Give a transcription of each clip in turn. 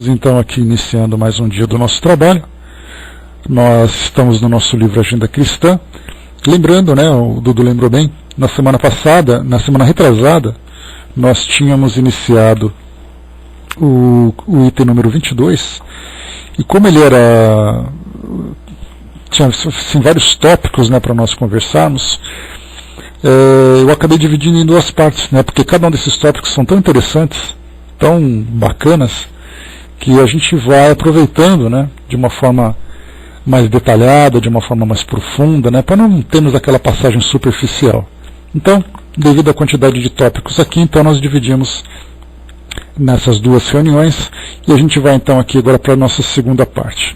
Então, aqui iniciando mais um dia do nosso trabalho. Nós estamos no nosso livro Agenda Cristã. Lembrando, né, o Dudu lembrou bem, na semana retrasada, nós tínhamos iniciado o item número 22, e como ele tinha assim, vários tópicos, né, para nós conversarmos, eu acabei dividindo em duas partes, né, porque cada um desses tópicos são tão interessantes, tão bacanas, que a gente vai aproveitando, né, de uma forma mais detalhada, de uma forma mais profunda, né, para não termos aquela passagem superficial. Então, devido à quantidade de tópicos aqui, então nós dividimos nessas duas reuniões, e a gente vai então aqui agora para a nossa segunda parte.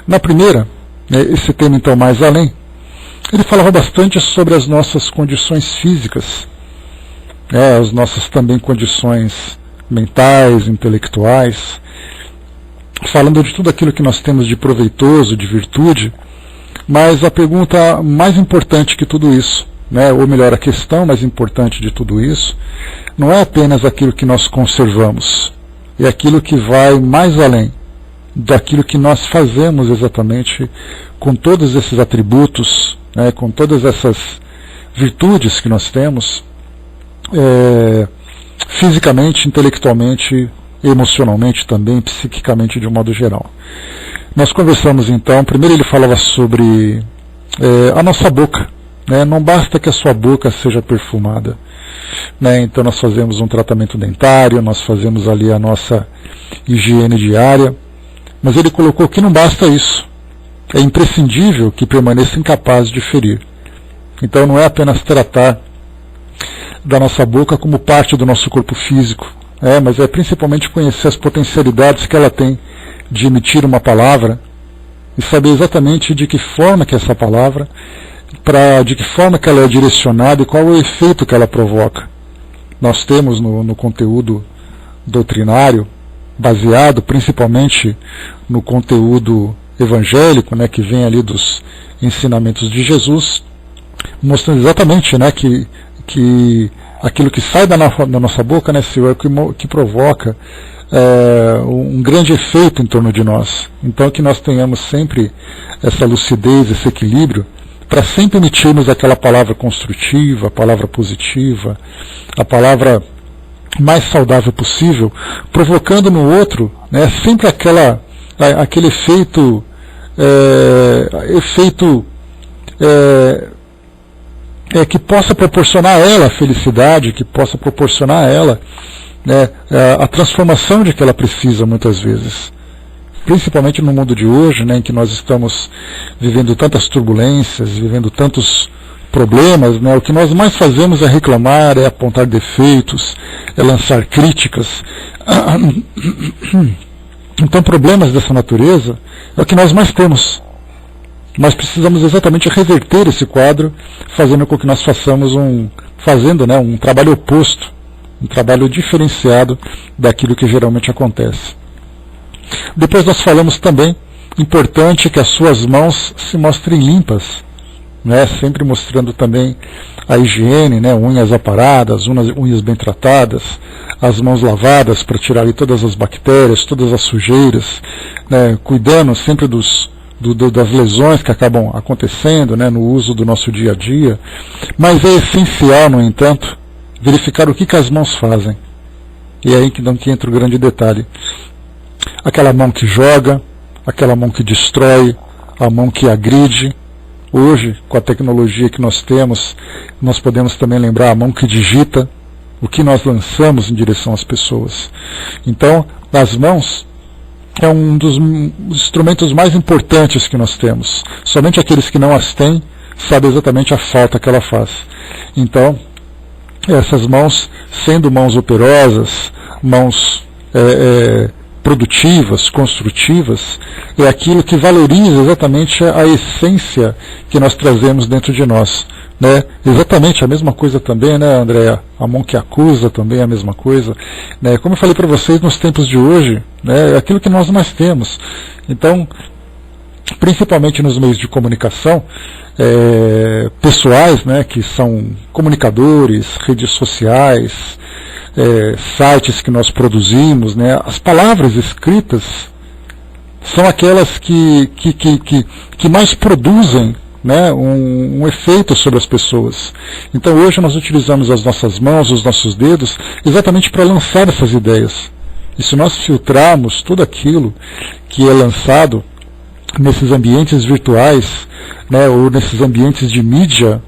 Na primeira, esse tema então mais além, ele falava bastante sobre as nossas condições físicas, as nossas também condições mentais, intelectuais, falando de tudo aquilo que nós temos de proveitoso, de virtude, mas a pergunta mais importante que tudo isso, né, ou melhor, a questão mais importante de tudo isso, não é apenas aquilo que nós conservamos, é aquilo que vai mais além daquilo que nós fazemos exatamente com todos esses atributos, né, com todas essas virtudes que nós temos, fisicamente, intelectualmente, emocionalmente também, psiquicamente de um modo geral. Nós conversamos então, primeiro ele falava sobre a nossa boca, né? Não basta que a sua boca seja perfumada, né? Então nós fazemos um tratamento dentário, nós fazemos ali a nossa higiene diária, mas ele colocou que não basta isso, é imprescindível que permaneça incapaz de ferir. Então não é apenas tratar da nossa boca como parte do nosso corpo físico, mas é principalmente conhecer as potencialidades que ela tem de emitir uma palavra e saber exatamente de que forma que essa palavra, de que forma que ela é direcionada e qual é o efeito que ela provoca. Nós temos no conteúdo doutrinário, baseado principalmente no conteúdo evangélico, né, que vem ali dos ensinamentos de Jesus, mostrando exatamente, né, que aquilo que sai da nossa boca, né, Senhor, que provoca um grande efeito em torno de nós. Então que nós tenhamos sempre essa lucidez, esse equilíbrio, para sempre emitirmos aquela palavra construtiva, a palavra positiva, a palavra mais saudável possível, provocando no outro, né, sempre aquele efeito que possa proporcionar a ela a felicidade, que possa proporcionar a ela, né, a transformação de que ela precisa muitas vezes. Principalmente no mundo de hoje, né, em que nós estamos vivendo tantas turbulências, vivendo tantos problemas, né, o que nós mais fazemos é reclamar, é apontar defeitos, é lançar críticas. Então problemas dessa natureza é o que nós mais temos. Nós precisamos exatamente reverter esse quadro, fazendo com que nós façamos um trabalho oposto, um trabalho diferenciado daquilo que geralmente acontece. Depois nós falamos também, importante que as suas mãos se mostrem limpas, né, sempre mostrando também a higiene, né, unhas aparadas, unhas bem tratadas, as mãos lavadas para tirar ali todas as bactérias, todas as sujeiras, né, cuidando sempre das lesões que acabam acontecendo, né, no uso do nosso dia a dia. Mas é essencial, no entanto, verificar o que as mãos fazem. E é aí que entra o grande detalhe. Aquela mão que joga, aquela mão que destrói, a mão que agride. Hoje, com a tecnologia que nós temos, nós podemos também lembrar a mão que digita, o que nós lançamos em direção às pessoas. Então, as mãos é um dos instrumentos mais importantes que nós temos. Somente aqueles que não as têm sabem exatamente a falta que ela faz. Então, essas mãos, sendo mãos operosas, mãos produtivas, construtivas, é aquilo que valoriza exatamente a essência que nós trazemos dentro de nós, né? Exatamente a mesma coisa também, né, Andréa? A mão que acusa também é a mesma coisa, né? Como eu falei para vocês, nos tempos de hoje, né, é aquilo que nós mais temos. Então, principalmente nos meios de comunicação pessoais, né, que são comunicadores, redes sociais, sites que nós produzimos, né? As palavras escritas são aquelas que mais produzem, né, um efeito sobre as pessoas. Então hoje nós utilizamos as nossas mãos, os nossos dedos, exatamente para lançar essas ideias. E se nós filtrarmos tudo aquilo que é lançado nesses ambientes virtuais, né, ou nesses ambientes de mídia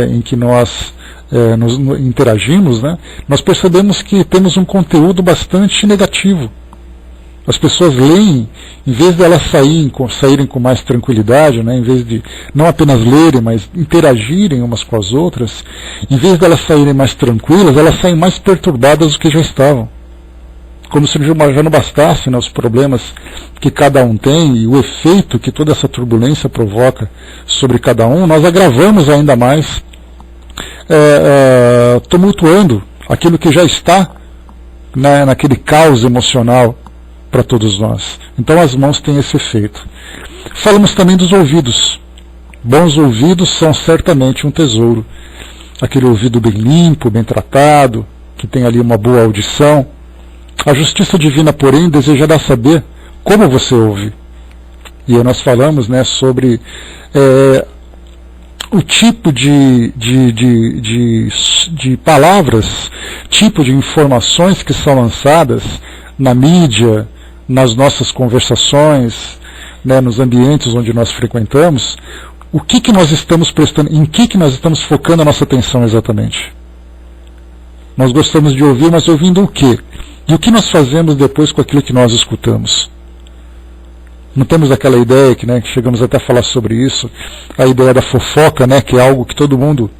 em que nós nos interagimos, né, nós percebemos que temos um conteúdo bastante negativo. As pessoas leem, em vez de elas saírem com mais tranquilidade, né, em vez de não apenas lerem, mas interagirem umas com as outras, em vez de elas saírem mais tranquilas, elas saem mais perturbadas do que já estavam. Como se já não bastasse, né, os problemas que cada um tem e o efeito que toda essa turbulência provoca sobre cada um, nós agravamos ainda mais, tumultuando aquilo que já está, né, naquele caos emocional para todos nós. Então as mãos têm esse efeito. Falamos também dos ouvidos. Bons ouvidos são certamente um tesouro. Aquele ouvido bem limpo, bem tratado, que tem ali uma boa audição. A justiça divina, porém, desejará saber como você ouve. E aí nós falamos, né, sobre o tipo de palavras, tipo de informações que são lançadas na mídia, nas nossas conversações, né, nos ambientes onde nós frequentamos. O que nós estamos prestando, em que nós estamos focando a nossa atenção exatamente? Nós gostamos de ouvir, mas ouvindo o quê? E o que nós fazemos depois com aquilo que nós escutamos? Não temos aquela ideia que, né, que chegamos até a falar sobre isso, a ideia da fofoca, né, que é algo que todo mundo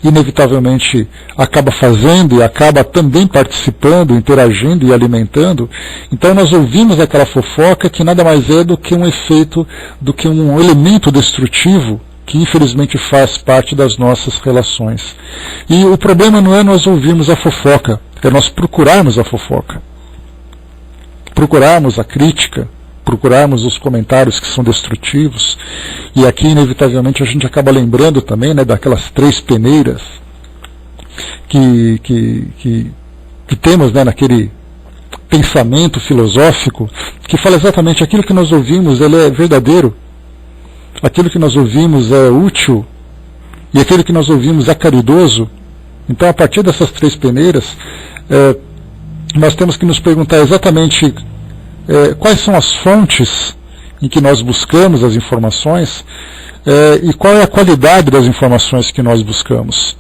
inevitavelmente acaba fazendo e acaba também participando, interagindo e alimentando. Então nós ouvimos aquela fofoca que nada mais é do que um efeito, do que um elemento destrutivo que infelizmente faz parte das nossas relações. E o problema não é nós ouvirmos a fofoca, é nós procurarmos a fofoca, procurarmos a crítica, procurarmos os comentários que são destrutivos. E aqui inevitavelmente a gente acaba lembrando também, né, daquelas 3 peneiras que temos, né, naquele pensamento filosófico que fala exatamente aquilo que nós ouvimos, ele é verdadeiro, aquilo que nós ouvimos é útil e aquilo que nós ouvimos é caridoso. Então, a partir dessas 3 peneiras, nós temos que nos perguntar exatamente quais são as fontes em que nós buscamos as informações e qual é a qualidade das informações que nós buscamos.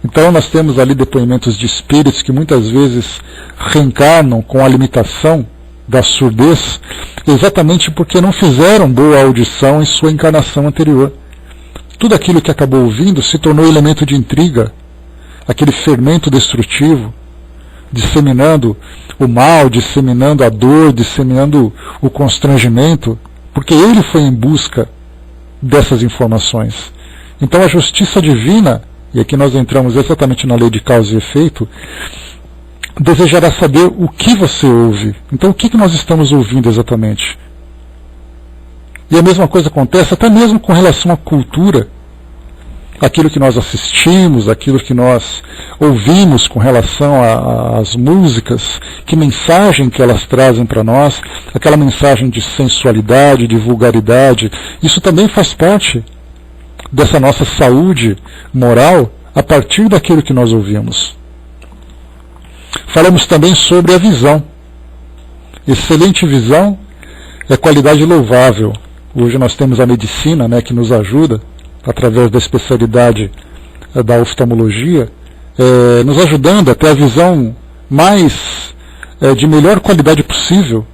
Então nós temos ali depoimentos de espíritos que muitas vezes reencarnam com a limitação da surdez, exatamente porque não fizeram boa audição em sua encarnação anterior. Tudo aquilo que acabou ouvindo se tornou elemento de intriga, aquele fermento destrutivo, disseminando o mal, disseminando a dor, disseminando o constrangimento, porque ele foi em busca dessas informações. Então a justiça divina, e aqui nós entramos exatamente na lei de causa e efeito, desejará saber o que você ouve. Então o que nós estamos ouvindo exatamente? E a mesma coisa acontece até mesmo com relação à cultura. Aquilo que nós assistimos, aquilo que nós ouvimos com relação às músicas, que mensagem que elas trazem para nós, aquela mensagem de sensualidade, de vulgaridade, isso também faz parte dessa nossa saúde moral a partir daquilo que nós ouvimos. Falamos também sobre a visão. Excelente visão é qualidade louvável. Hoje nós temos a medicina, né, que nos ajuda, através da especialidade da oftalmologia, nos ajudando a ter a visão de melhor qualidade possível,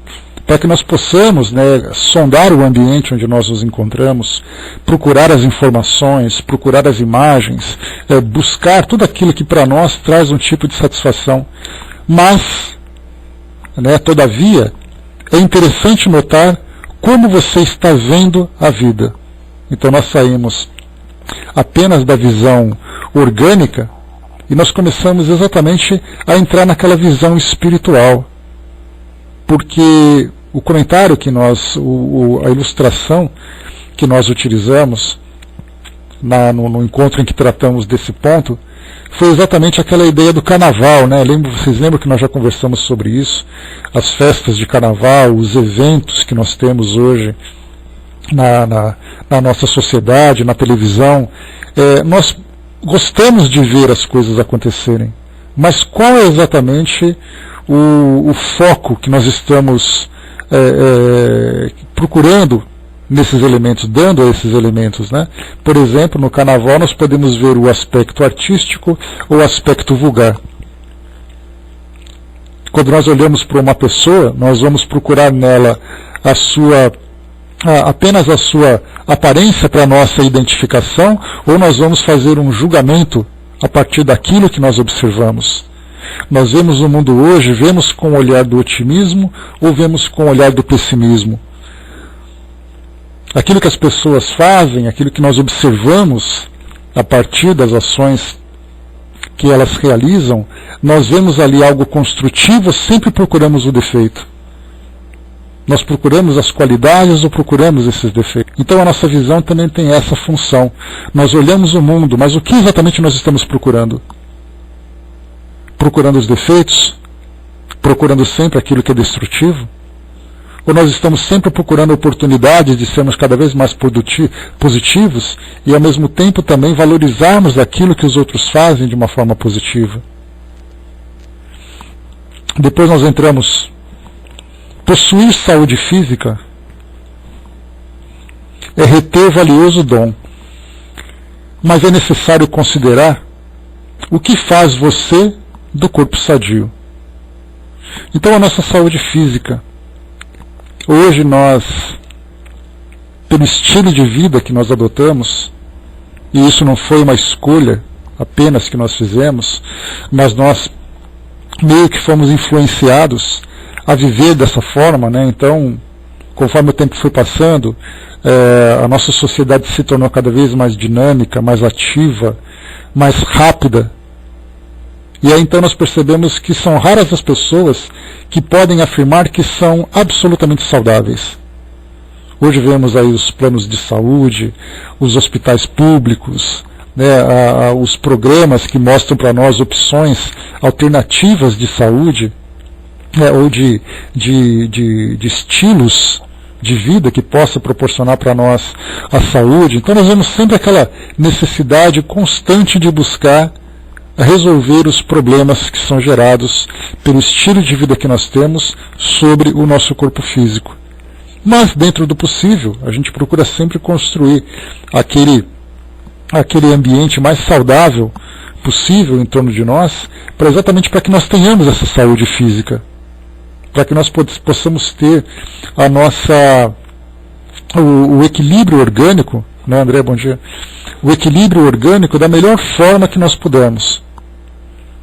para que nós possamos, né, sondar o ambiente onde nós nos encontramos, procurar as informações, procurar as imagens, buscar tudo aquilo que para nós traz um tipo de satisfação. Mas, né, todavia, é interessante notar como você está vendo a vida. Então nós saímos apenas da visão orgânica e nós começamos exatamente a entrar naquela visão espiritual, porque o comentário que nós, a ilustração que nós utilizamos no encontro em que tratamos desse ponto, foi exatamente aquela ideia do carnaval, né? Vocês lembram que nós já conversamos sobre isso? As festas de carnaval, os eventos que nós temos hoje na nossa sociedade, na televisão. Nós gostamos de ver as coisas acontecerem, mas qual é exatamente o foco que nós estamos procurando nesses elementos, dando a esses elementos, né? Por exemplo, no carnaval nós podemos ver o aspecto artístico ou o aspecto vulgar. Quando nós olhamos para uma pessoa, nós vamos procurar nela apenas a sua aparência para a nossa identificação, ou nós vamos fazer um julgamento a partir daquilo que nós observamos. Nós vemos o mundo hoje, vemos com o olhar do otimismo ou vemos com o olhar do pessimismo. Aquilo que as pessoas fazem, aquilo que nós observamos a partir das ações que elas realizam, nós vemos ali algo construtivo, sempre procuramos o defeito. Nós procuramos as qualidades ou procuramos esses defeitos. Então a nossa visão também tem essa função. Nós olhamos o mundo, mas o que exatamente nós estamos procurando? Procurando os defeitos? Procurando sempre aquilo que é destrutivo? Ou nós estamos sempre procurando oportunidades de sermos cada vez mais positivos e ao mesmo tempo também valorizarmos aquilo que os outros fazem de uma forma positiva? Depois nós entramos. Possuir saúde física é reter valioso dom, mas é necessário considerar o que faz você do corpo sadio. Então a nossa saúde física, hoje nós, pelo estilo de vida que nós adotamos, e isso não foi uma escolha apenas que nós fizemos, mas nós meio que fomos influenciados a viver dessa forma, né? Então, conforme o tempo foi passando, a nossa sociedade se tornou cada vez mais dinâmica, mais ativa, mais rápida. E aí então nós percebemos que são raras as pessoas que podem afirmar que são absolutamente saudáveis. Hoje vemos aí os planos de saúde, os hospitais públicos, né, os programas que mostram para nós opções alternativas de saúde, ou de estilos de vida que possa proporcionar para nós a saúde. Então nós vemos sempre aquela necessidade constante de buscar resolver os problemas que são gerados pelo estilo de vida que nós temos sobre o nosso corpo físico. Mas dentro do possível, a gente procura sempre construir aquele ambiente mais saudável possível em torno de nós, exatamente para que nós tenhamos essa saúde física, para que nós possamos ter o equilíbrio orgânico, né, André, bom dia, o equilíbrio orgânico da melhor forma que nós pudermos.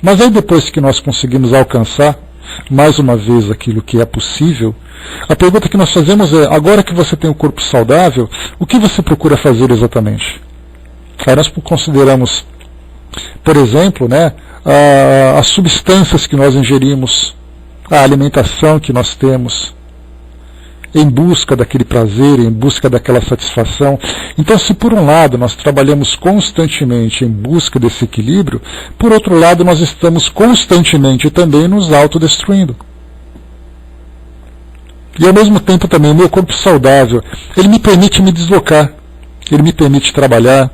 Mas aí depois que nós conseguimos alcançar, mais uma vez, aquilo que é possível, a pergunta que nós fazemos é, agora que você tem o corpo saudável, o que você procura fazer exatamente? Aí nós consideramos, por exemplo, né, as substâncias que nós ingerimos, a alimentação que nós temos, em busca daquele prazer, em busca daquela satisfação. Então, se por um lado nós trabalhamos constantemente em busca desse equilíbrio, por outro lado nós estamos constantemente também nos autodestruindo. E ao mesmo tempo também o meu corpo saudável, ele me permite me deslocar, ele me permite trabalhar,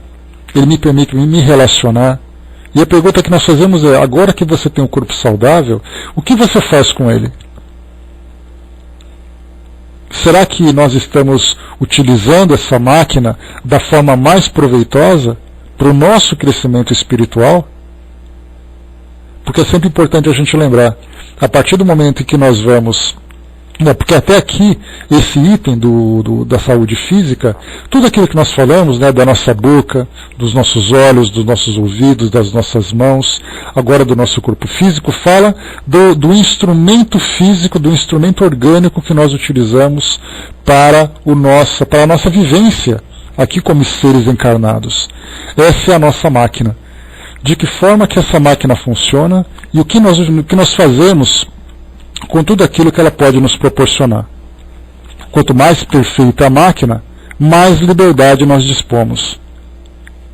ele me permite me relacionar. E a pergunta que nós fazemos é, agora que você tem um corpo saudável, o que você faz com ele? Será que nós estamos utilizando essa máquina da forma mais proveitosa para o nosso crescimento espiritual? Porque é sempre importante a gente lembrar, a partir do momento em que nós vamos... Porque até aqui, esse item da saúde física, tudo aquilo que nós falamos, né, da nossa boca, dos nossos olhos, dos nossos ouvidos, das nossas mãos, agora do nosso corpo físico, fala do instrumento físico, do instrumento orgânico que nós utilizamos para a nossa vivência aqui como seres encarnados. Essa é a nossa máquina. De que forma que essa máquina funciona e o que nós fazemos com tudo aquilo que ela pode nos proporcionar. Quanto mais perfeita a máquina, mais liberdade nós dispomos.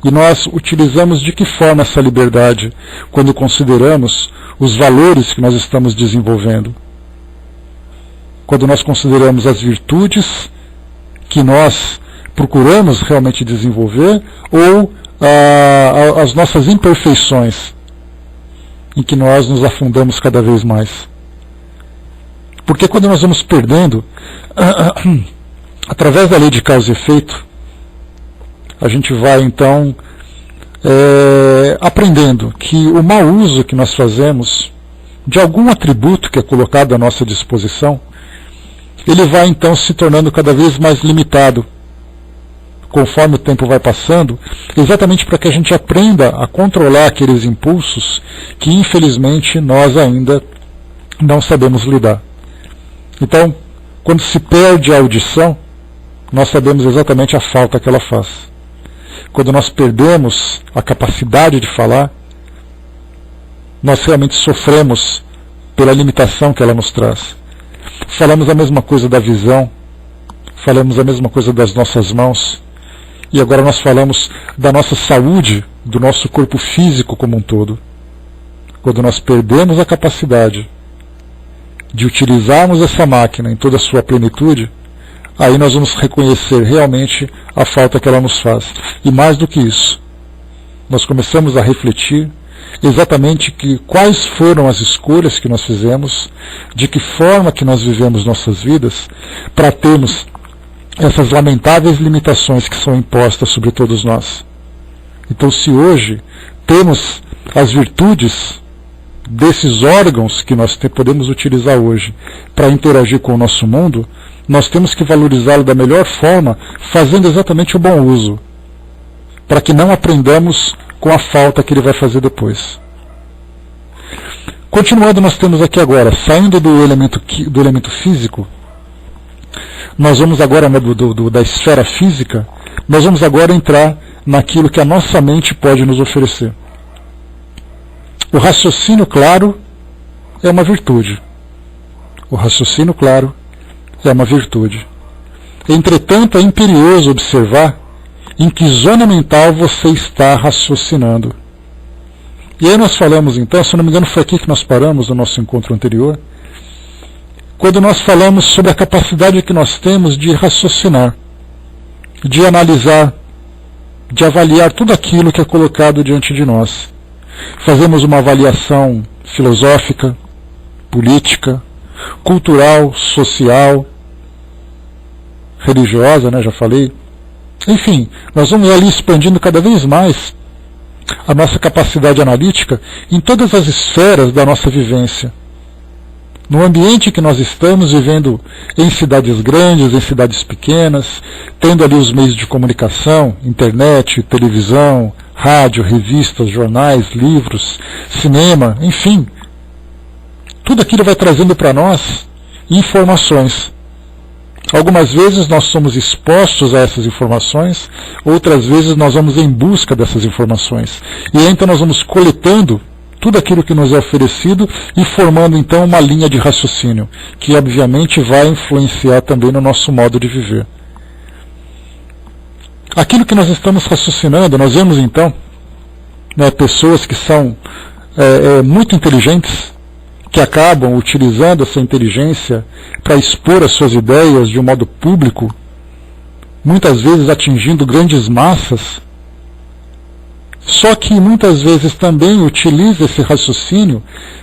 E nós utilizamos de que forma essa liberdade quando consideramos os valores que nós estamos desenvolvendo? Quando nós consideramos as virtudes que nós procuramos realmente desenvolver ou as nossas imperfeições em que nós nos afundamos cada vez mais? Porque quando nós vamos perdendo, através da lei de causa e efeito, a gente vai então aprendendo que o mau uso que nós fazemos de algum atributo que é colocado à nossa disposição, ele vai então se tornando cada vez mais limitado, conforme o tempo vai passando, exatamente para que a gente aprenda a controlar aqueles impulsos que infelizmente nós ainda não sabemos lidar. Então, quando se perde a audição, nós sabemos exatamente a falta que ela faz. Quando nós perdemos a capacidade de falar, nós realmente sofremos pela limitação que ela nos traz. Falamos a mesma coisa da visão, falamos a mesma coisa das nossas mãos, e agora nós falamos da nossa saúde, do nosso corpo físico como um todo. Quando nós perdemos a capacidade de utilizarmos essa máquina em toda a sua plenitude, aí nós vamos reconhecer realmente a falta que ela nos faz. E mais do que isso, nós começamos a refletir exatamente quais foram as escolhas que nós fizemos, de que forma que nós vivemos nossas vidas, para termos essas lamentáveis limitações que são impostas sobre todos nós. Então, se hoje temos as virtudes desses órgãos que nós podemos utilizar hoje para interagir com o nosso mundo, nós temos que valorizá-lo da melhor forma, fazendo exatamente o bom uso, para que não aprendamos com a falta que ele vai fazer depois. Continuando, nós temos aqui agora, saindo do elemento físico, nós vamos agora da esfera física, nós vamos agora entrar naquilo que a nossa mente pode nos oferecer. O raciocínio claro é uma virtude. O raciocínio claro é uma virtude. Entretanto, é imperioso observar em que zona mental você está raciocinando. E aí nós falamos então, se não me engano foi aqui que nós paramos no nosso encontro anterior, quando nós falamos sobre a capacidade que nós temos de raciocinar, de analisar, de avaliar tudo aquilo que é colocado diante de nós. Fazemos uma avaliação filosófica, política, cultural, social, religiosa, já falei. Enfim, nós vamos ali expandindo cada vez mais a nossa capacidade analítica em todas as esferas da nossa vivência. No ambiente que nós estamos vivendo em cidades grandes, em cidades pequenas, tendo ali os meios de comunicação, internet, televisão, rádio, revistas, jornais, livros, cinema, enfim. Tudo aquilo vai trazendo para nós informações. Algumas vezes nós somos expostos a essas informações, outras vezes nós vamos em busca dessas informações. E aí, então nós vamos coletando tudo aquilo que nos é oferecido e formando então uma linha de raciocínio, que obviamente vai influenciar também no nosso modo de viver. Aquilo que nós estamos raciocinando, nós vemos então pessoas que são muito inteligentes, que acabam utilizando essa inteligência para expor as suas ideias de um modo público, muitas vezes atingindo grandes massas, só que muitas vezes também utiliza esse raciocínio,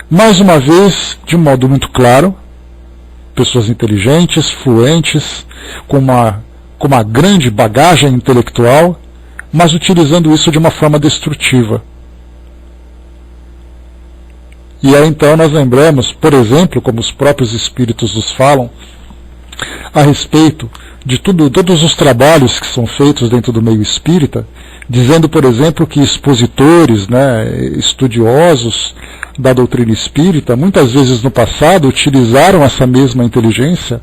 mais uma vez, de um modo muito claro, pessoas inteligentes, fluentes, com uma grande bagagem intelectual, mas utilizando isso de uma forma destrutiva. E aí então nós lembramos, por exemplo, como os próprios espíritos nos falam, a respeito de todos os trabalhos que são feitos dentro do meio espírita, dizendo, por exemplo, que expositores, estudiosos da doutrina espírita, muitas vezes no passado utilizaram essa mesma inteligência,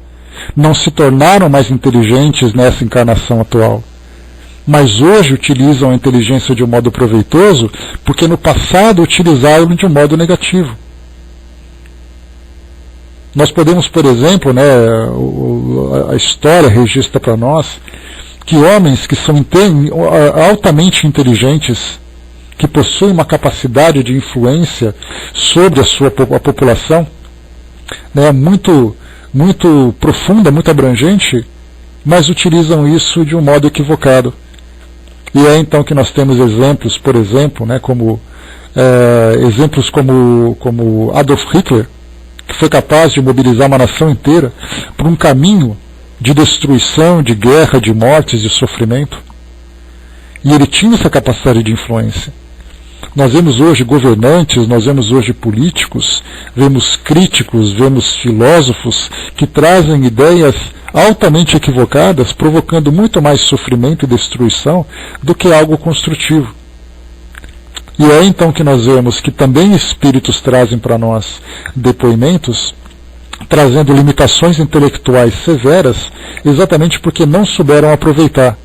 não se tornaram mais inteligentes nessa encarnação atual, mas hoje utilizam a inteligência de um modo proveitoso, porque no passado utilizaram de um modo negativo. Nós podemos, por exemplo, a história registra para nós que homens que são altamente inteligentes, que possuem uma capacidade de influência sobre a população, né, muito profunda, muito abrangente, mas utilizam isso de um modo equivocado. E é então que nós temos exemplos, por exemplo, né, como Adolf Hitler, que foi capaz de mobilizar uma nação inteira por um caminho de destruição, de guerra, de mortes, de sofrimento. E ele tinha essa capacidade de influência. Nós vemos hoje governantes, nós vemos hoje políticos, vemos críticos, vemos filósofos que trazem ideias altamente equivocadas, provocando muito mais sofrimento e destruição do que algo construtivo. E é então que nós vemos que também espíritos trazem para nós depoimentos, trazendo limitações intelectuais severas, exatamente porque não souberam aproveitar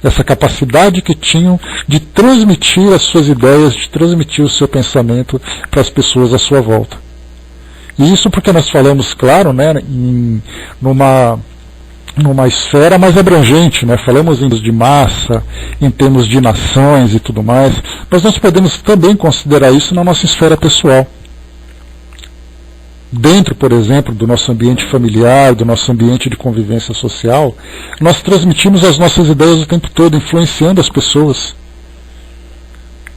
essa capacidade que tinham de transmitir as suas ideias, de transmitir o seu pensamento para as pessoas à sua volta. E isso porque nós falamos, claro, né, numa esfera mais abrangente, né? Falamos em termos de massa, em termos de nações e tudo mais, mas nós podemos também considerar isso na nossa esfera pessoal. Dentro, por exemplo, do nosso ambiente familiar, do nosso ambiente de convivência social, nós transmitimos as nossas ideias o tempo todo, influenciando as pessoas.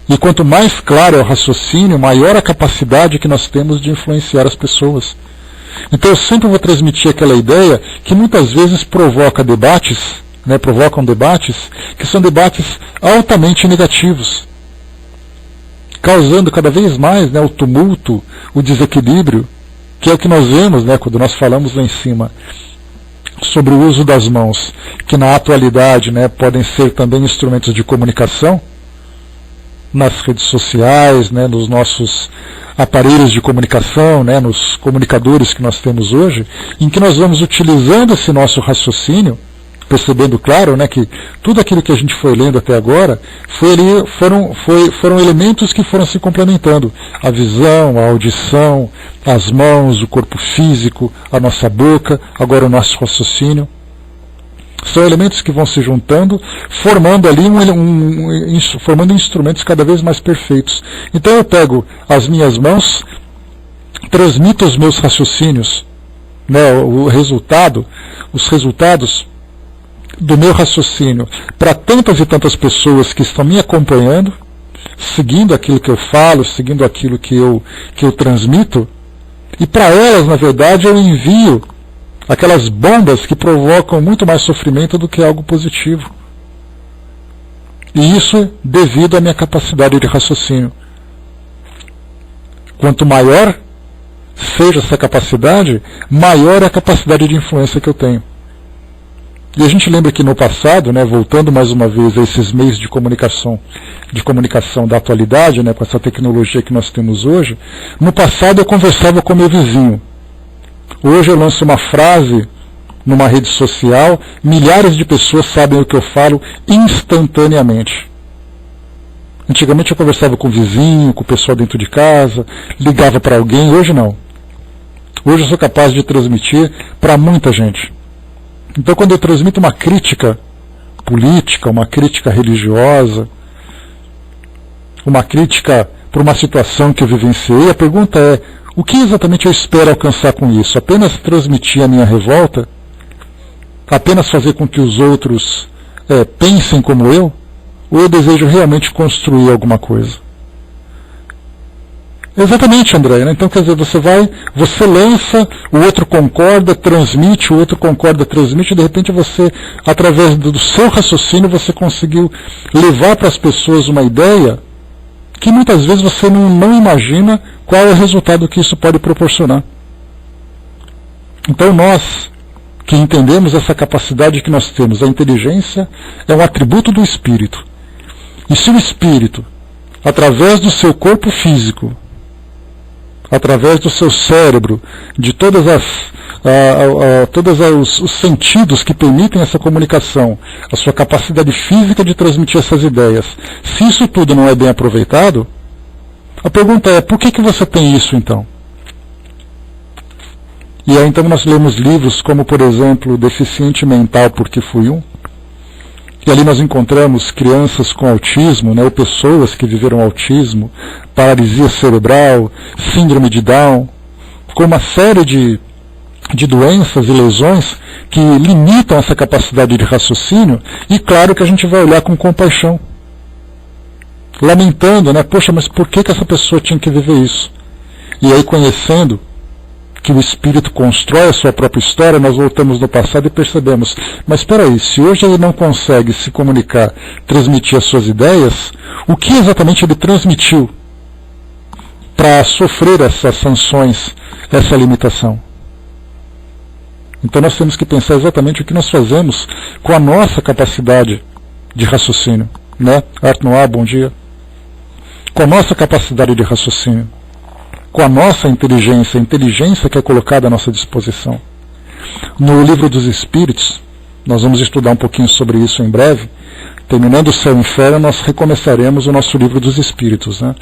E quanto mais claro é o raciocínio, maior a capacidade que nós temos de influenciar as pessoas. Então eu sempre vou transmitir aquela ideia que muitas vezes provocam debates que são debates altamente negativos, causando cada vez mais, né, o tumulto, o desequilíbrio, que é o que nós vemos, né, quando nós falamos lá em cima sobre o uso das mãos, que na atualidade, né, podem ser também instrumentos de comunicação, nas redes sociais, né, nos nossos aparelhos de comunicação, né, nos comunicadores que nós temos hoje, em que nós vamos utilizando esse nosso raciocínio, percebendo, claro, né, que tudo aquilo que a gente foi lendo até agora foram elementos que foram se complementando. A visão, a audição, as mãos, o corpo físico, a nossa boca, agora o nosso raciocínio. São elementos que vão se juntando, formando ali formando instrumentos cada vez mais perfeitos. Então eu pego as minhas mãos, transmito os meus raciocínios, né, os resultados do meu raciocínio para tantas e tantas pessoas que estão me acompanhando, seguindo aquilo que eu falo, seguindo aquilo que eu transmito, e para elas, na verdade, eu envio aquelas bombas que provocam muito mais sofrimento do que algo positivo. E isso devido à minha capacidade de raciocínio. Quanto maior seja essa capacidade, maior é a capacidade de influência que eu tenho. E a gente lembra que no passado, né, voltando mais uma vez a esses meios de comunicação da atualidade, né, com essa tecnologia que nós temos hoje, no passado eu conversava com meu vizinho. Hoje eu lanço uma frase numa rede social, milhares de pessoas sabem o que eu falo instantaneamente. Antigamente eu conversava com o vizinho, com o pessoal dentro de casa, ligava para alguém, hoje não. Hoje eu sou capaz de transmitir para muita gente. Então quando eu transmito uma crítica política, uma crítica religiosa, uma crítica por uma situação que eu vivenciei, a pergunta é: o que exatamente eu espero alcançar com isso? Apenas transmitir a minha revolta? Apenas fazer com que os outros pensem como eu? Ou eu desejo realmente construir alguma coisa? Exatamente, André. Né? Então, quer dizer, você lança, o outro concorda, transmite, o outro concorda, transmite, e de repente você, através do seu raciocínio, você conseguiu levar para as pessoas uma ideia que muitas vezes você não imagina qual é o resultado que isso pode proporcionar. Então nós, que entendemos essa capacidade que nós temos, a inteligência é um atributo do espírito. E se o espírito, através do seu corpo físico, através do seu cérebro, de todos os sentidos que permitem essa comunicação, a sua capacidade física de transmitir essas ideias, se isso tudo não é bem aproveitado, a pergunta é: por que você tem isso então? E aí então nós lemos livros como, por exemplo, Deficiente Mental Porque Fui Um, E ali nós encontramos crianças com autismo, né, ou pessoas que viveram autismo, paralisia cerebral, síndrome de Down, com uma série de doenças e lesões que limitam essa capacidade de raciocínio, e claro que a gente vai olhar com compaixão, lamentando, né, poxa, mas por que essa pessoa tinha que viver isso? E aí, conhecendo que o espírito constrói a sua própria história, nós voltamos no passado e percebemos, mas espera aí, se hoje ele não consegue se comunicar, transmitir as suas ideias, o que exatamente ele transmitiu para sofrer essas sanções, essa limitação? Então nós temos que pensar exatamente o que nós fazemos com a nossa capacidade de raciocínio, né? Art Noir, bom dia. Com a nossa capacidade de raciocínio, com a nossa inteligência, a inteligência que é colocada à nossa disposição. No Livro dos Espíritos, nós vamos estudar um pouquinho sobre isso em breve. Terminando o Céu e o Inferno, nós recomeçaremos o nosso Livro dos Espíritos, né?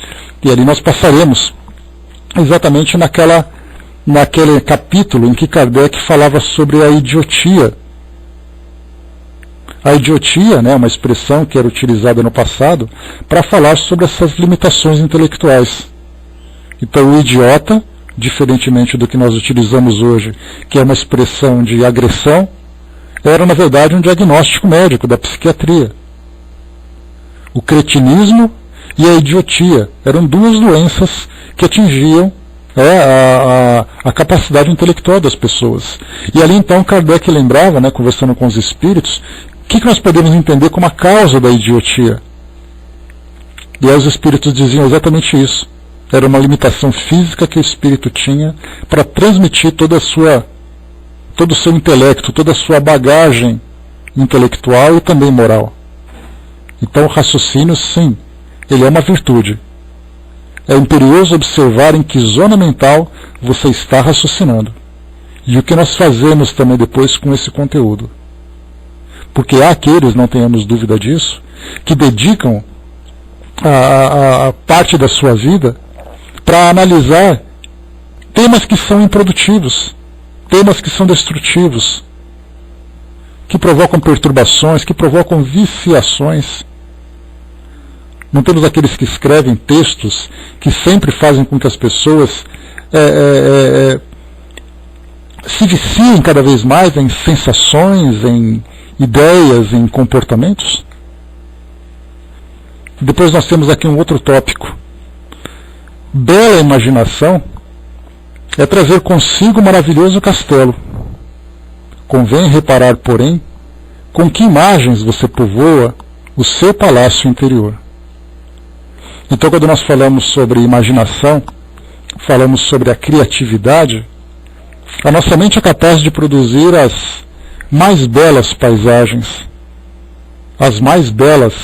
E ali nós passaremos exatamente naquele capítulo em que Kardec falava sobre a idiotia. A idiotia, né, uma expressão que era utilizada no passado para falar sobre essas limitações intelectuais. Então o idiota, diferentemente do que nós utilizamos hoje, que é uma expressão de agressão, era na verdade um diagnóstico médico da psiquiatria. O cretinismo e a idiotia eram duas doenças que atingiam a capacidade intelectual das pessoas. E ali então Kardec lembrava, né, conversando com os espíritos, o que nós podemos entender como a causa da idiotia. E aí os espíritos diziam exatamente isso. Era uma limitação física que o espírito tinha para transmitir todo o seu intelecto, toda a sua bagagem intelectual e também moral. Então o raciocínio, sim, ele é uma virtude. É imperioso observar em que zona mental você está raciocinando. E o que nós fazemos também depois com esse conteúdo. Porque há aqueles, não tenhamos dúvida disso, que dedicam a parte da sua vida para analisar temas que são improdutivos, temas que são destrutivos, que provocam perturbações, que provocam viciações. Não temos aqueles que escrevem textos que sempre fazem com que as pessoas se viciem cada vez mais em sensações, em ideias, em comportamentos? Depois nós temos aqui um outro tópico. Bela imaginação é trazer consigo um maravilhoso castelo. Convém reparar, porém, com que imagens você povoa o seu palácio interior. Então, quando nós falamos sobre imaginação, falamos sobre a criatividade, a nossa mente é capaz de produzir as mais belas paisagens, as mais belas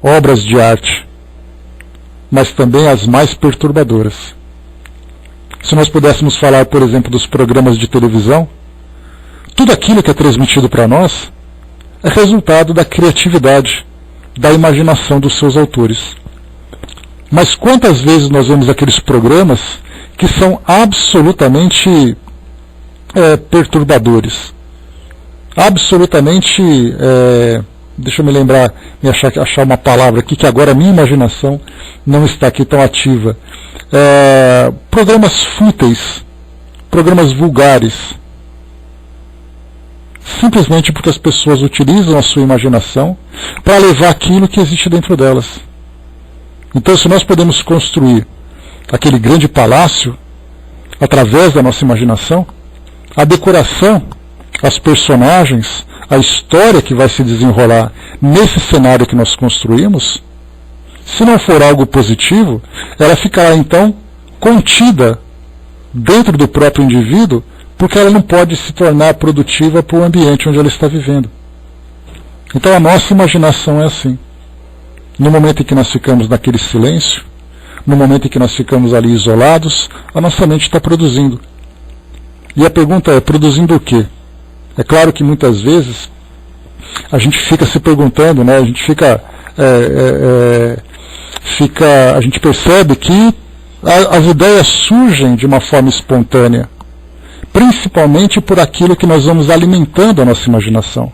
obras de arte, mas também as mais perturbadoras. Se nós pudéssemos falar, por exemplo, dos programas de televisão, tudo aquilo que é transmitido para nós é resultado da criatividade, da imaginação dos seus autores. Mas quantas vezes nós vemos aqueles programas que são absolutamente perturbadores, absolutamente, deixa eu me lembrar, achar uma palavra aqui, que agora a minha imaginação não está aqui tão ativa, programas fúteis, programas vulgares, simplesmente porque as pessoas utilizam a sua imaginação para levar aquilo que existe dentro delas. Então, se nós podemos construir aquele grande palácio através da nossa imaginação, a decoração, as personagens, a história que vai se desenrolar nesse cenário que nós construímos, se não for algo positivo, ela ficará então contida dentro do próprio indivíduo, porque ela não pode se tornar produtiva para o ambiente onde ela está vivendo. Então a nossa imaginação é assim. No momento em que nós ficamos naquele silêncio, no momento em que nós ficamos ali isolados, a nossa mente está produzindo. E a pergunta é, produzindo o quê? É claro que muitas vezes a gente fica se perguntando, né? A gente a gente percebe que as ideias surgem de uma forma espontânea, principalmente por aquilo que nós vamos alimentando a nossa imaginação.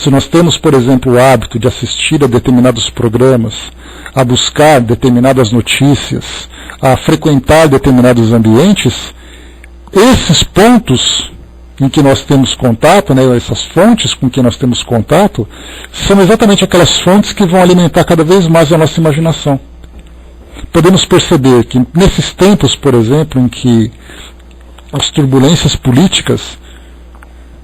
se nós temos, por exemplo, o hábito de assistir a determinados programas, a buscar determinadas notícias, a frequentar determinados ambientes, esses pontos em que nós temos contato, né, essas fontes com que nós temos contato, são exatamente aquelas fontes que vão alimentar cada vez mais a nossa imaginação. Podemos perceber que nesses tempos, por exemplo, em que as turbulências políticas,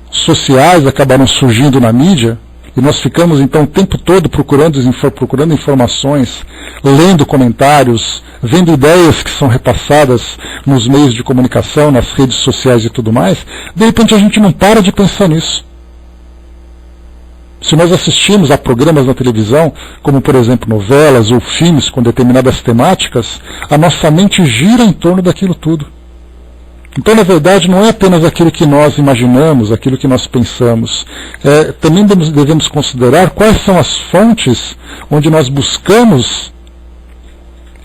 sociais acabaram surgindo na mídia, e nós ficamos então o tempo todo procurando informações, lendo comentários, vendo ideias que são repassadas nos meios de comunicação, nas redes sociais e tudo mais, de repente a gente não para de pensar nisso. Se nós assistimos a programas na televisão, como por exemplo novelas ou filmes com determinadas temáticas, a nossa mente gira em torno daquilo tudo. Então, na verdade, não é apenas aquilo que nós imaginamos, aquilo que nós pensamos. Também devemos considerar quais são as fontes onde nós buscamos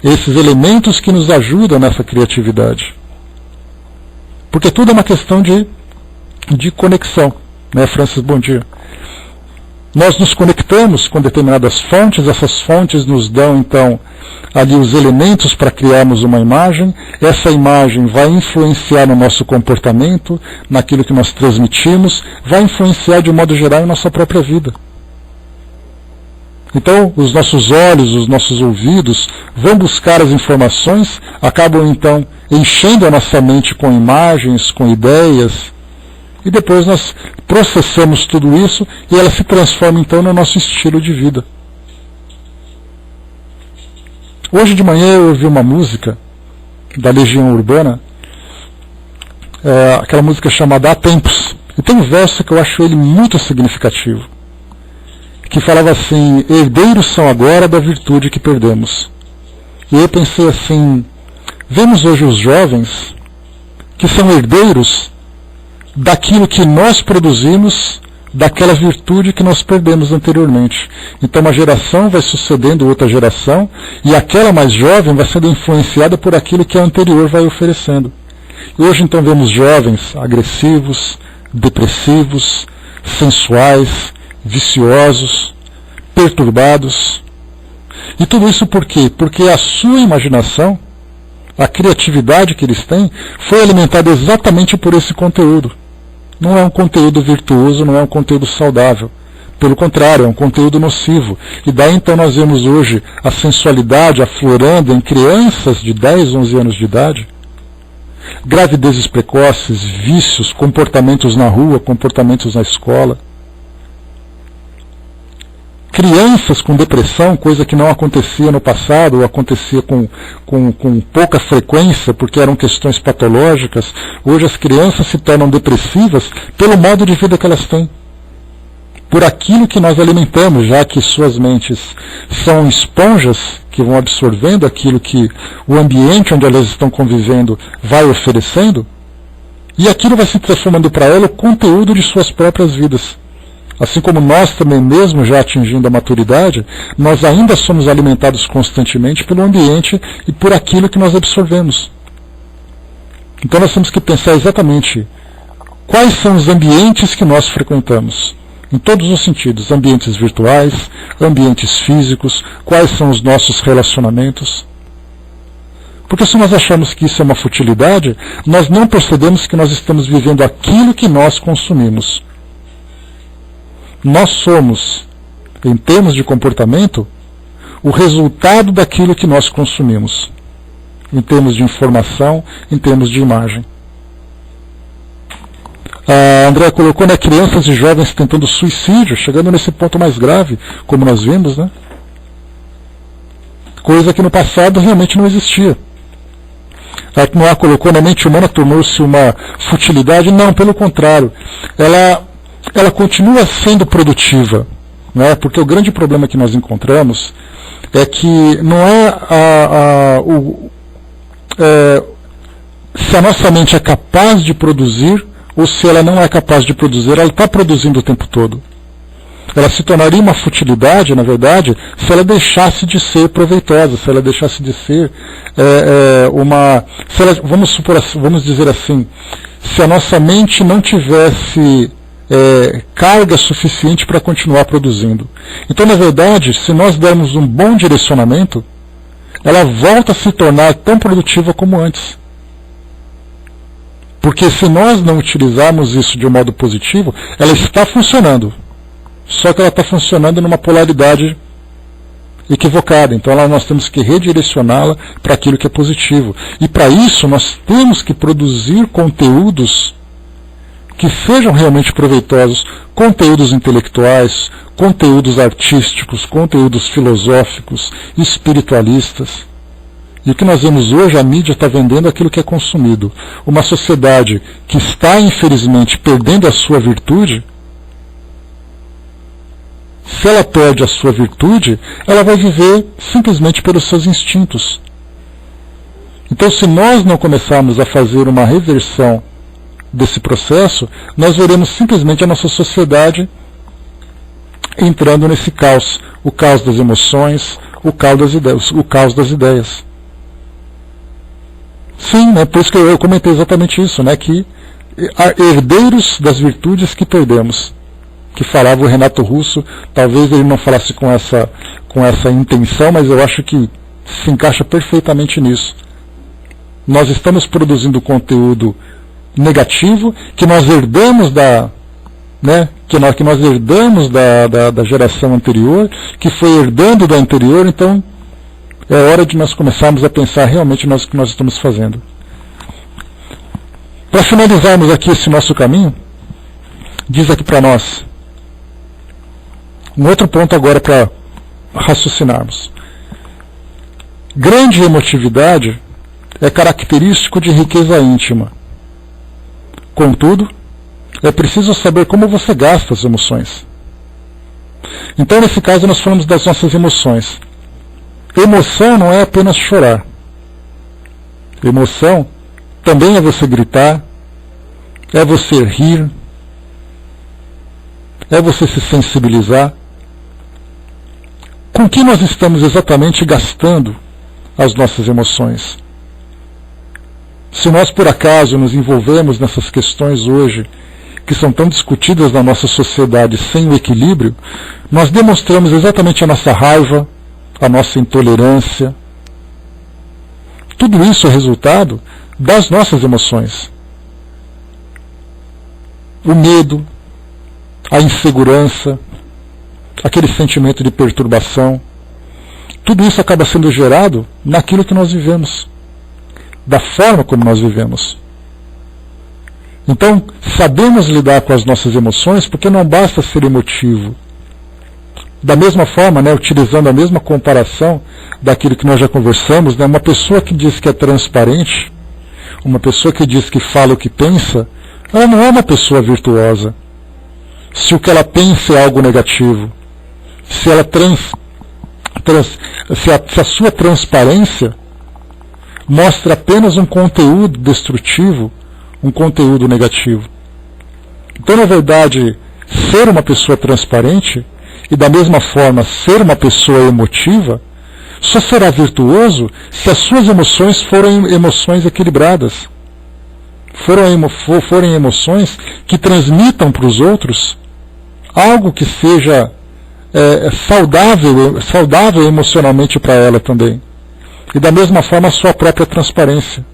esses elementos que nos ajudam nessa criatividade. Porque tudo é uma questão de conexão. Né, Francis, bom dia. Nós nos conectamos com determinadas fontes, essas fontes nos dão, então, ali os elementos para criarmos uma imagem, essa imagem vai influenciar no nosso comportamento, naquilo que nós transmitimos, vai influenciar de um modo geral em nossa própria vida. Então, os nossos olhos, os nossos ouvidos vão buscar as informações, acabam, então, enchendo a nossa mente com imagens, com ideias, e depois nós processamos tudo isso e ela se transforma então no nosso estilo de vida. Hoje de manhã eu ouvi uma música da Legião Urbana, aquela música chamada Há Tempos. E tem um verso que eu acho ele muito significativo, que falava assim: herdeiros são agora da virtude que perdemos. E eu pensei assim, vemos hoje os jovens que são herdeiros daquilo que nós produzimos, daquela virtude que nós perdemos anteriormente. Então uma geração vai sucedendo outra geração, e aquela mais jovem vai sendo influenciada por aquilo que a anterior vai oferecendo. E hoje então vemos jovens agressivos, depressivos, sensuais, viciosos, perturbados. E tudo isso por quê? Porque a sua imaginação, a criatividade que eles têm, foi alimentada exatamente por esse conteúdo. Não é um conteúdo virtuoso, não é um conteúdo saudável. Pelo contrário, é um conteúdo nocivo. E daí então nós vemos hoje a sensualidade aflorando em crianças de 10, 11 anos de idade. Gravidezes precoces, vícios, comportamentos na rua, comportamentos na escola. Crianças com depressão, coisa que não acontecia no passado, ou acontecia com pouca frequência, porque eram questões patológicas. Hoje as crianças se tornam depressivas pelo modo de vida que elas têm. Por aquilo que nós alimentamos, já que suas mentes são esponjas que vão absorvendo aquilo que o ambiente onde elas estão convivendo vai oferecendo, e aquilo vai se transformando para ela o conteúdo de suas próprias vidas. Assim como nós também, mesmo já atingindo a maturidade, nós ainda somos alimentados constantemente pelo ambiente e por aquilo que nós absorvemos. Então nós temos que pensar exatamente quais são os ambientes que nós frequentamos, em todos os sentidos, ambientes virtuais, ambientes físicos, quais são os nossos relacionamentos. Porque se nós achamos que isso é uma futilidade, nós não percebemos que nós estamos vivendo aquilo que nós consumimos. Nós somos, em termos de comportamento, o resultado daquilo que nós consumimos, em termos de informação, em termos de imagem. A André colocou, né, crianças e jovens tentando suicídio, chegando nesse ponto mais grave, como nós vimos, né? Coisa que no passado realmente não existia. A Noah colocou, na mente humana tornou-se uma futilidade. Não, pelo contrário. Ela continua sendo produtiva, né? Porque o grande problema que nós encontramos é que não se a nossa mente é capaz de produzir ou se ela não é capaz de produzir. Ela está produzindo o tempo todo. Ela se tornaria uma futilidade, na verdade, se ela deixasse de ser proveitosa, se ela deixasse de ser vamos dizer assim, se a nossa mente não tivesse carga suficiente para continuar produzindo. Então, na verdade, se nós dermos um bom direcionamento, ela volta a se tornar tão produtiva como antes. Porque se nós não utilizarmos isso de um modo positivo, ela está funcionando. Só que ela está funcionando numa polaridade equivocada. Então nós temos que redirecioná-la para aquilo que é positivo. E para isso nós temos que produzir conteúdos que sejam realmente proveitosos, conteúdos intelectuais, conteúdos artísticos, conteúdos filosóficos, espiritualistas. E o que nós vemos hoje, a mídia está vendendo aquilo que é consumido. Uma sociedade que está, infelizmente, perdendo a sua virtude, se ela perde a sua virtude, ela vai viver simplesmente pelos seus instintos. Então, se nós não começarmos a fazer uma reversão desse processo, nós veremos simplesmente a nossa sociedade entrando nesse caos. O caos das emoções, o caos das ideias. Sim, por isso que eu comentei exatamente isso, que herdeiros das virtudes que perdemos, que falava o Renato Russo. Talvez ele não falasse com essa intenção, mas eu acho que se encaixa perfeitamente nisso. Nós estamos produzindo conteúdo negativo que nós herdamos que nós herdamos da geração anterior, que foi herdando da anterior. Então é hora de nós começarmos a pensar realmente no que nós estamos fazendo. Para finalizarmos aqui esse nosso caminho, diz aqui para nós um outro ponto agora para raciocinarmos. Grande emotividade é característico de riqueza íntima. Contudo, é preciso saber como você gasta as emoções. Então, nesse caso, nós falamos das nossas emoções. Emoção não é apenas chorar. Emoção também é você gritar, é você rir, é você se sensibilizar. Com que nós estamos exatamente gastando as nossas emoções? Se nós por acaso nos envolvemos nessas questões hoje, que são tão discutidas na nossa sociedade sem o equilíbrio, nós demonstramos exatamente a nossa raiva, a nossa intolerância. Tudo isso é resultado das nossas emoções. O medo, a insegurança, aquele sentimento de perturbação, tudo isso acaba sendo gerado naquilo que nós vivemos, da forma como nós vivemos. Então, sabemos lidar com as nossas emoções, porque não basta ser emotivo. Da mesma forma, utilizando a mesma comparação daquilo que nós já conversamos, uma pessoa que diz que é transparente, uma pessoa que diz que fala o que pensa, ela não é uma pessoa virtuosa. Se o que ela pensa é algo negativo, se a sua transparência mostra apenas um conteúdo destrutivo, um conteúdo negativo. Então, na verdade, ser uma pessoa transparente e, da mesma forma, ser uma pessoa emotiva, só será virtuoso se as suas emoções forem emoções equilibradas, forem emoções que transmitam para os outros algo que seja saudável emocionalmente para ela também. E da mesma forma a sua própria transparência.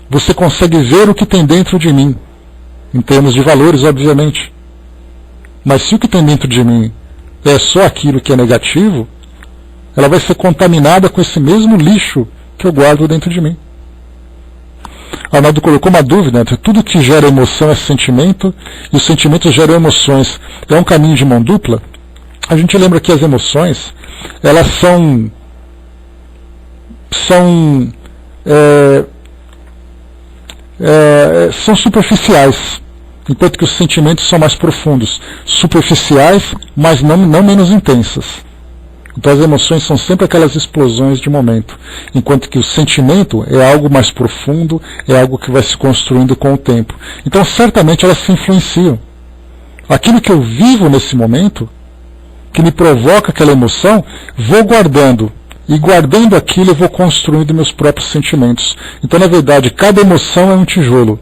Você consegue ver o que tem dentro de mim, em termos de valores, obviamente. Mas se o que tem dentro de mim é só aquilo que é negativo, ela vai ser contaminada com esse mesmo lixo que eu guardo dentro de mim. Arnaldo colocou uma dúvida entre tudo que gera emoção é sentimento, e os sentimentos geram emoções. É um caminho de mão dupla? A gente lembra que as emoções, elas são superficiais, enquanto que os sentimentos são mais profundos, superficiais, mas não menos intensas. Então as emoções são sempre aquelas explosões de momento, enquanto que o sentimento é algo mais profundo, é algo que vai se construindo com o tempo. Então certamente elas se influenciam. Aquilo que eu vivo nesse momento, que me provoca aquela emoção, vou guardando. E guardando aquilo eu vou construindo meus próprios sentimentos. Então, na verdade, cada emoção é um tijolo.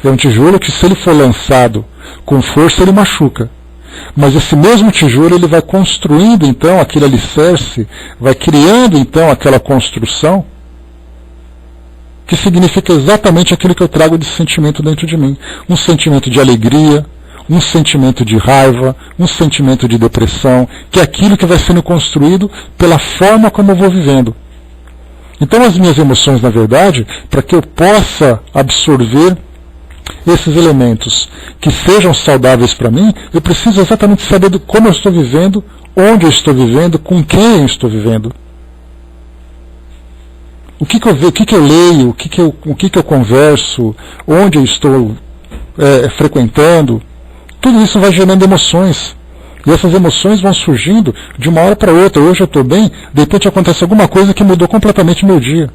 É um tijolo que, se ele for lançado com força, ele machuca. Mas esse mesmo tijolo, ele vai construindo então aquele alicerce, vai criando então aquela construção, que significa exatamente aquilo que eu trago de sentimento dentro de mim. Um sentimento de alegria, um sentimento de raiva, um sentimento de depressão, que é aquilo que vai sendo construído pela forma como eu vou vivendo. Então as minhas emoções, na verdade, para que eu possa absorver esses elementos que sejam saudáveis para mim, eu preciso exatamente saber como eu estou vivendo, onde eu estou vivendo, com quem eu estou vivendo. O que eu vejo, o que eu leio, o que eu converso, onde eu estou frequentando, tudo isso vai gerando emoções. E essas emoções vão surgindo de uma hora para outra. Hoje eu estou bem, de repente acontece alguma coisa que mudou completamente meu dia.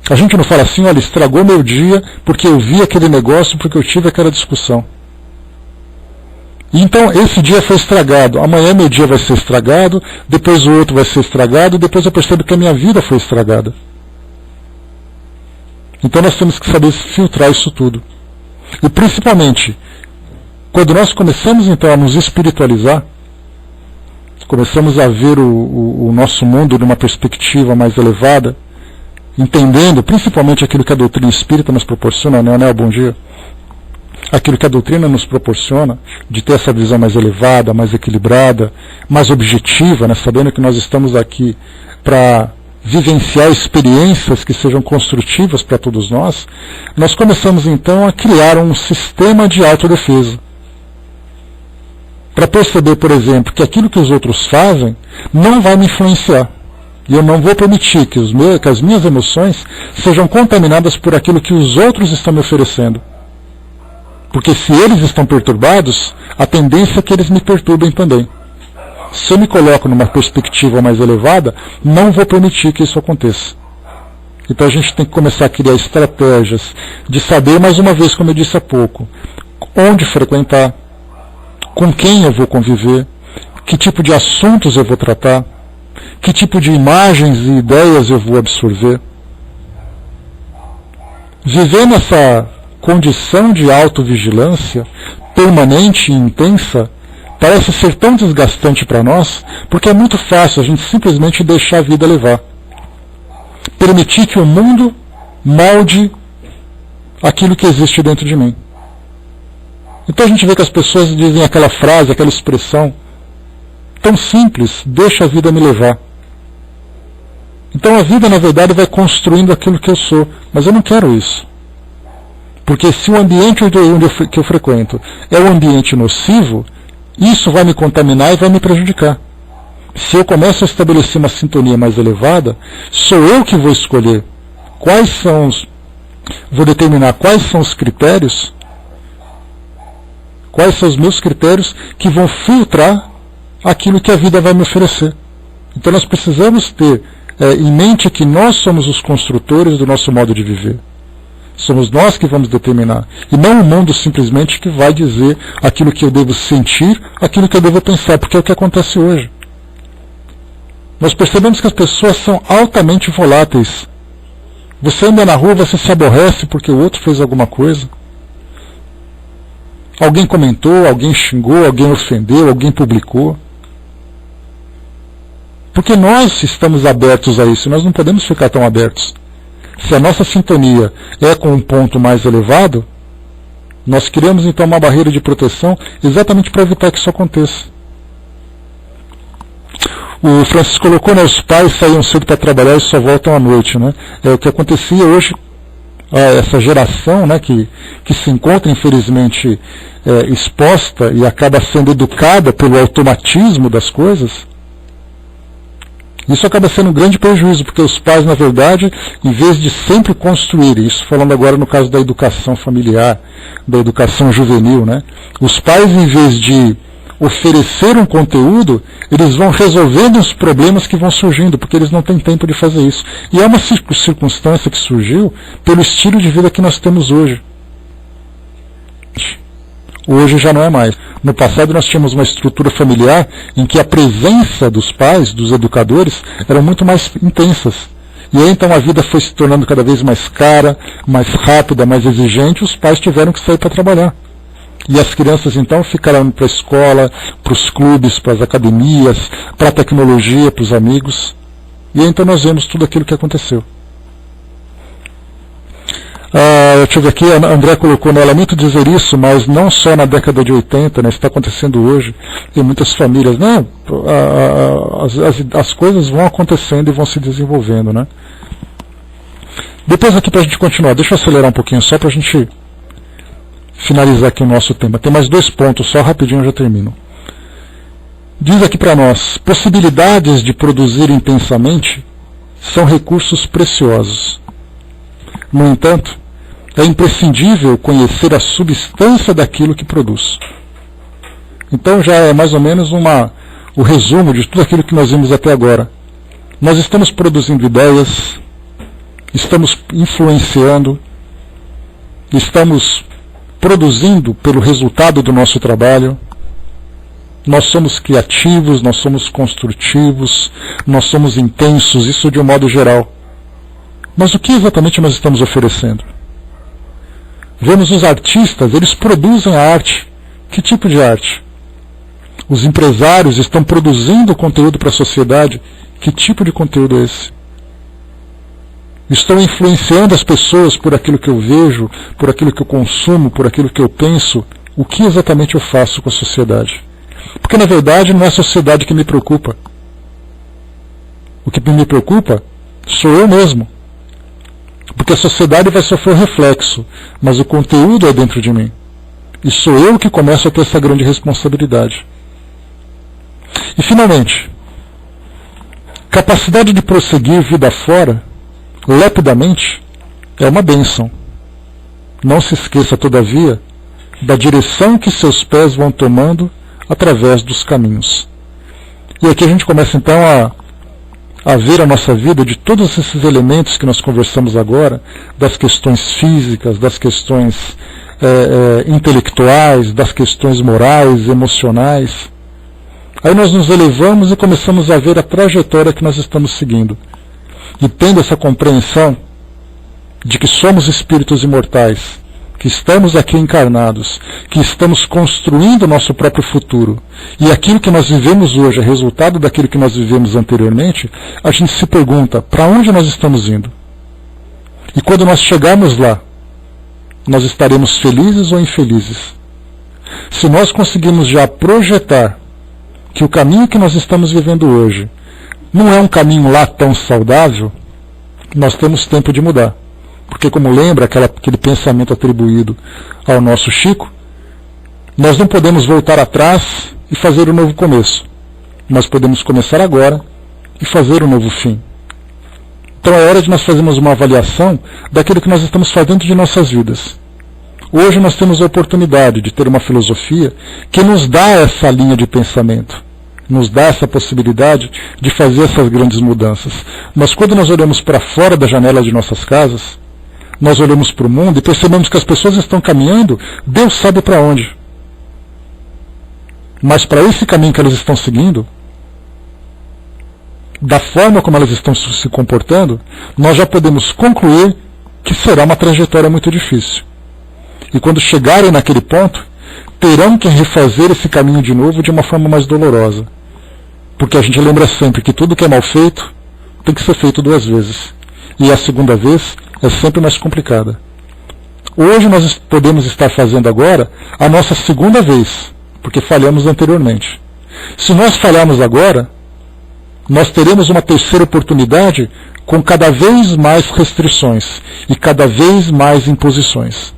A gente não fala assim, olha, estragou meu dia porque eu vi aquele negócio, porque eu tive aquela discussão. Então, esse dia foi estragado. Amanhã meu dia vai ser estragado, depois o outro vai ser estragado, depois eu percebo que a minha vida foi estragada. Então nós temos que saber filtrar isso tudo. E principalmente, quando nós começamos então a nos espiritualizar, começamos a ver o nosso mundo numa perspectiva mais elevada, entendendo principalmente aquilo que a doutrina espírita nos proporciona, né, Anel, bom dia? Aquilo que a doutrina nos proporciona, de ter essa visão mais elevada, mais equilibrada, mais objetiva, né, sabendo que nós estamos aqui para vivenciar experiências que sejam construtivas para todos nós, nós começamos então a criar um sistema de autodefesa. Para perceber, por exemplo, que aquilo que os outros fazem não vai me influenciar. E eu não vou permitir que as minhas emoções sejam contaminadas por aquilo que os outros estão me oferecendo. Porque se eles estão perturbados, a tendência é que eles me perturbem também. Se eu me coloco numa perspectiva mais elevada, não vou permitir que isso aconteça. Então a gente tem que começar a criar estratégias de saber, mais uma vez, como eu disse há pouco, onde frequentar, com quem eu vou conviver, que tipo de assuntos eu vou tratar, que tipo de imagens e ideias eu vou absorver. Viver nessa condição de autovigilância permanente e intensa parece ser tão desgastante para nós, porque é muito fácil a gente simplesmente deixar a vida levar. Permitir que o mundo molde aquilo que existe dentro de mim. Então a gente vê que as pessoas dizem aquela frase, aquela expressão tão simples, deixa a vida me levar. Então a vida, na verdade, vai construindo aquilo que eu sou, mas eu não quero isso. Porque se o ambiente que eu frequento é um ambiente nocivo, isso vai me contaminar e vai me prejudicar. Se eu começo a estabelecer uma sintonia mais elevada, sou eu que vou escolher vou determinar quais são os critérios, quais são os meus critérios que vão filtrar aquilo que a vida vai me oferecer. Então nós precisamos ter em mente que nós somos os construtores do nosso modo de viver. Somos nós que vamos determinar. E não o mundo simplesmente que vai dizer aquilo que eu devo sentir, aquilo que eu devo pensar, porque é o que acontece hoje. Nós percebemos que as pessoas são altamente voláteis. Você anda na rua, você se aborrece porque o outro fez alguma coisa. Alguém comentou, alguém xingou, alguém ofendeu, alguém publicou. Porque nós estamos abertos a isso, nós não podemos ficar tão abertos. Se a nossa sintonia é com um ponto mais elevado, nós criamos então uma barreira de proteção exatamente para evitar que isso aconteça. O Francisco colocou, né, os pais saíam cedo para trabalhar e só voltam à noite. Né? É o que acontecia hoje, essa geração, né, que se encontra infelizmente exposta e acaba sendo educada pelo automatismo das coisas. Isso acaba sendo um grande prejuízo, porque os pais, na verdade, em vez de sempre construir, isso falando agora no caso da educação familiar, da educação juvenil, né? Os pais, em vez de oferecer um conteúdo, eles vão resolvendo os problemas que vão surgindo, porque eles não têm tempo de fazer isso. E é uma circunstância que surgiu pelo estilo de vida que nós temos hoje. Hoje já não é mais. No passado nós tínhamos uma estrutura familiar em que a presença dos pais, dos educadores, eram muito mais intensas. E aí então a vida foi se tornando cada vez mais cara, mais rápida, mais exigente, os pais tiveram que sair para trabalhar. E as crianças então ficaram para a escola, para os clubes, para as academias, para a tecnologia, para os amigos. E aí então nós vemos tudo aquilo que aconteceu. Deixa eu ver aqui, a André colocou, né, lamento dizer isso, mas não só na década de 80, né, isso está acontecendo hoje, em muitas famílias, né, as coisas vão acontecendo e vão se desenvolvendo, né. Depois aqui para a gente continuar, deixa eu acelerar um pouquinho só para a gente finalizar aqui o nosso tema. Tem mais 2 pontos, só rapidinho eu já termino. Diz aqui para nós, possibilidades de produzir intensamente são recursos preciosos. No entanto, é imprescindível conhecer a substância daquilo que produz. Então já é mais ou menos o resumo de tudo aquilo que nós vimos até agora. Nós estamos produzindo ideias, estamos influenciando, estamos produzindo pelo resultado do nosso trabalho. Nós somos criativos, nós somos construtivos, nós somos intensos, isso de um modo geral. Mas o que exatamente nós estamos oferecendo? Vemos os artistas, eles produzem a arte. Que tipo de arte? Os empresários estão produzindo conteúdo para a sociedade. Que tipo de conteúdo é esse? Estou influenciando as pessoas por aquilo que eu vejo, por aquilo que eu consumo, por aquilo que eu penso. O que exatamente eu faço com a sociedade? Porque na verdade não é a sociedade que me preocupa. O que me preocupa sou eu mesmo. Porque a sociedade vai sofrer o reflexo, mas o conteúdo é dentro de mim. E sou eu que começo a ter essa grande responsabilidade. E finalmente, capacidade de prosseguir vida fora, lepidamente, é uma bênção. Não se esqueça, todavia, da direção que seus pés vão tomando através dos caminhos. E aqui a gente começa então a ver a nossa vida de todos esses elementos que nós conversamos agora, das questões físicas, das questões intelectuais, das questões morais, emocionais. Aí nós nos elevamos e começamos a ver a trajetória que nós estamos seguindo. E tendo essa compreensão de que somos espíritos imortais, que estamos aqui encarnados, que estamos construindo o nosso próprio futuro, e aquilo que nós vivemos hoje é resultado daquilo que nós vivemos anteriormente, a gente se pergunta, para onde nós estamos indo? E quando nós chegarmos lá, nós estaremos felizes ou infelizes? Se nós conseguirmos já projetar que o caminho que nós estamos vivendo hoje não é um caminho lá tão saudável, nós temos tempo de mudar. Porque, como lembra aquele pensamento atribuído ao nosso Chico, nós não podemos voltar atrás e fazer um novo começo. Nós podemos começar agora e fazer um novo fim. Então é hora de nós fazermos uma avaliação daquilo que nós estamos fazendo de nossas vidas. Hoje nós temos a oportunidade de ter uma filosofia que nos dá essa linha de pensamento, nos dá essa possibilidade de fazer essas grandes mudanças. Mas quando nós olhamos para fora da janela de nossas casas, nós olhamos para o mundo e percebemos que as pessoas estão caminhando, Deus sabe para onde. Mas para esse caminho que elas estão seguindo, da forma como elas estão se comportando, nós já podemos concluir que será uma trajetória muito difícil. E quando chegarem naquele ponto, terão que refazer esse caminho de novo de uma forma mais dolorosa. Porque a gente lembra sempre que tudo que é mal feito tem que ser feito 2 vezes. E a segunda vez é sempre mais complicada. Hoje nós podemos estar fazendo agora a nossa segunda vez, porque falhamos anteriormente. Se nós falharmos agora, nós teremos uma terceira oportunidade com cada vez mais restrições e cada vez mais imposições.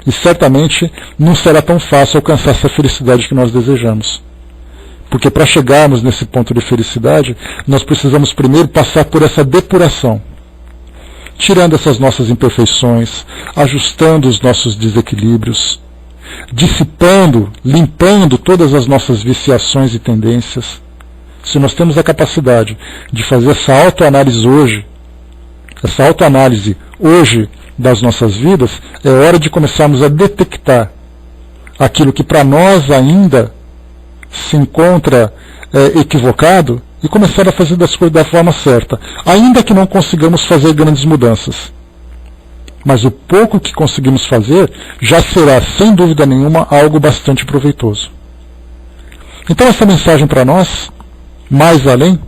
E certamente não será tão fácil alcançar essa felicidade que nós desejamos. Porque para chegarmos nesse ponto de felicidade, nós precisamos primeiro passar por essa depuração. Tirando essas nossas imperfeições, ajustando os nossos desequilíbrios, dissipando, limpando todas as nossas viciações e tendências. Se nós temos a capacidade de fazer essa autoanálise hoje das nossas vidas, é hora de começarmos a detectar aquilo que para nós ainda se encontra equivocado e começar a fazer das coisas da forma certa, ainda que não consigamos fazer grandes mudanças. Mas o pouco que conseguimos fazer já será, sem dúvida nenhuma, algo bastante proveitoso. Então essa mensagem para nós, mais além,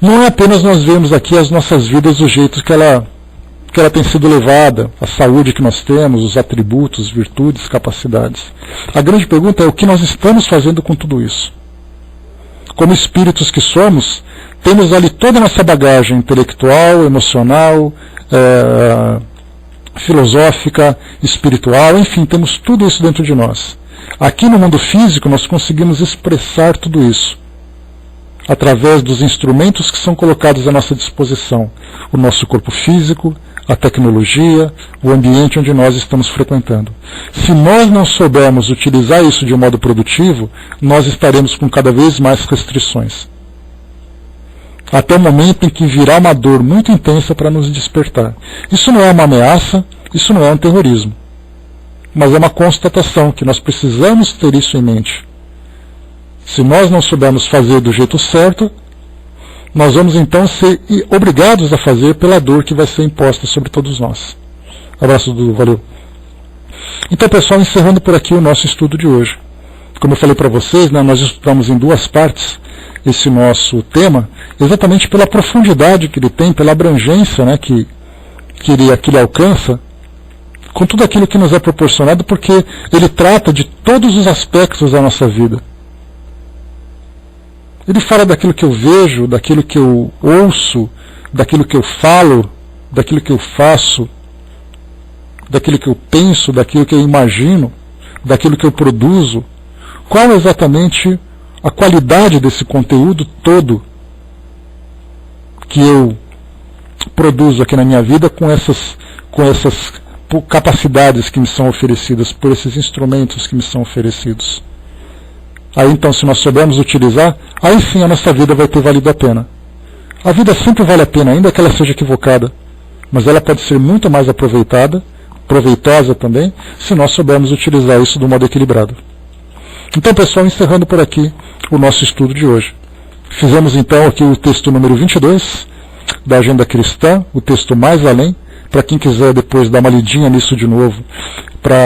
não é apenas nós vermos aqui as nossas vidas do jeito que ela tem sido levada, a saúde que nós temos, os atributos, virtudes, capacidades. A grande pergunta é o que nós estamos fazendo com tudo isso. Como espíritos que somos, temos ali toda a nossa bagagem intelectual, emocional, filosófica, espiritual, enfim, temos tudo isso dentro de nós. Aqui no mundo físico nós conseguimos expressar tudo isso através dos instrumentos que são colocados à nossa disposição. O nosso corpo físico, a tecnologia, o ambiente onde nós estamos frequentando. Se nós não soubermos utilizar isso de um modo produtivo, nós estaremos com cada vez mais restrições. Até o momento em que virá uma dor muito intensa para nos despertar. Isso não é uma ameaça, isso não é um terrorismo. Mas é uma constatação que nós precisamos ter isso em mente. Se nós não soubermos fazer do jeito certo, nós vamos então ser obrigados a fazer pela dor que vai ser imposta sobre todos nós. Abraço, Dudu, valeu. Então, pessoal, encerrando por aqui o nosso estudo de hoje. Como eu falei para vocês, né, nós estudamos em duas partes esse nosso tema, exatamente pela profundidade que ele tem, pela abrangência, né, que ele alcança, com tudo aquilo que nos é proporcionado, porque ele trata de todos os aspectos da nossa vida. Ele fala daquilo que eu vejo, daquilo que eu ouço, daquilo que eu falo, daquilo que eu faço, daquilo que eu penso, daquilo que eu imagino, daquilo que eu produzo. Qual exatamente a qualidade desse conteúdo todo que eu produzo aqui na minha vida com essas capacidades que me são oferecidas, por esses instrumentos que me são oferecidos. Aí então, se nós soubermos utilizar, aí sim a nossa vida vai ter valido a pena. A vida sempre vale a pena, ainda que ela seja equivocada, mas ela pode ser muito mais aproveitada, proveitosa também, se nós soubermos utilizar isso de um modo equilibrado. Então, pessoal, encerrando por aqui o nosso estudo de hoje. Fizemos então aqui o texto número 22 da Agenda Cristã, o texto mais além, para quem quiser depois dar uma lidinha nisso de novo, para